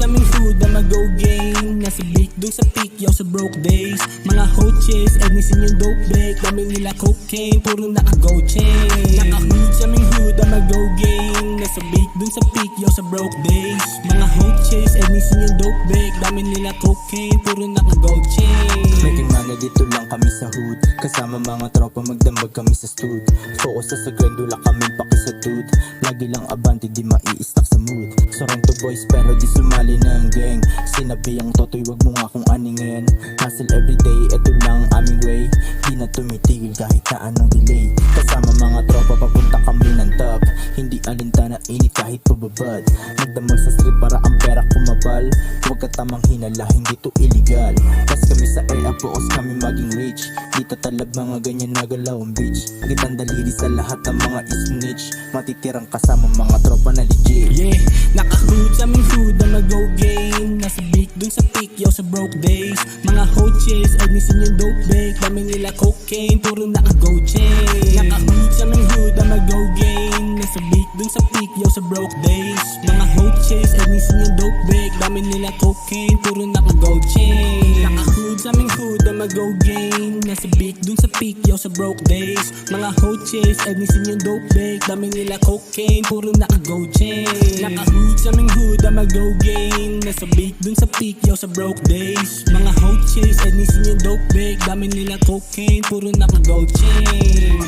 aming hood na mag-go game. Nasa big dun sa peak, yo sa broke days. Mga hoches, ednisin yung dope bag. Dami nila cocaine, puro naka-go chain. Naka-hood sa aming hood na mag-go game. Nasa big dun sa peak, yo sa broke days. Mga hoches, ednisin yung dope bag. Dami nila cocaine, puro naka-go chain. Making money dito lang kami sa hood. Kasama mga tropa magdambag kami sa stud. Focus sa grind, wala kaming paki sa dude. Lagi lang abante, di mai-stack sa mood. Sorrento boys pero di sumali ng gang. Sinabi ang totoy, wag mo nga kung aningin. Hustle everyday, eto lang aming way. Di na tumitigil kahit na anong delay. Kasama mga tropa papunta kami ng top. Hindi alintana init kahit pababad. Magdamag sa street para ang pera kumabal. Huwag ka tamang hinala, hindi to illegal. Kas kami sa area, focus kami maging rich. Di tatalab mga ganyan na galaw ang bitch. Kitang daliri sa lahat ng mga snitch. Matitirang kasama mga tropa na legit. Yeah, naka-hood sa aming hood na mag-go game. Nasa big dun sa peak, yo sa broke days. Mga hoches, ednisin yung dope bag. Dami nila cocaine, puro naka-go chain. Naka-hood sa aming hood na mag-go game. Nasa big dun sa peak, yo sa broke days. Mga hoches, ednisin yung dope bag. Dami nila cocaine, puro naka-go chain. Naka-hood sa aming hood na mag-go game. Nasa big dun sa peak, yo sa broke days. Mga hoches, ednisin yung dope bag. Dami nila cocaine, puro naka-go chain. Naka-hood sa aming hood na mag-go game. Nasa big dun sa peak, yo sa broke days. Mga hoches, ednisin yung dope bag. Dami nila cocaine, puro naka-go chain.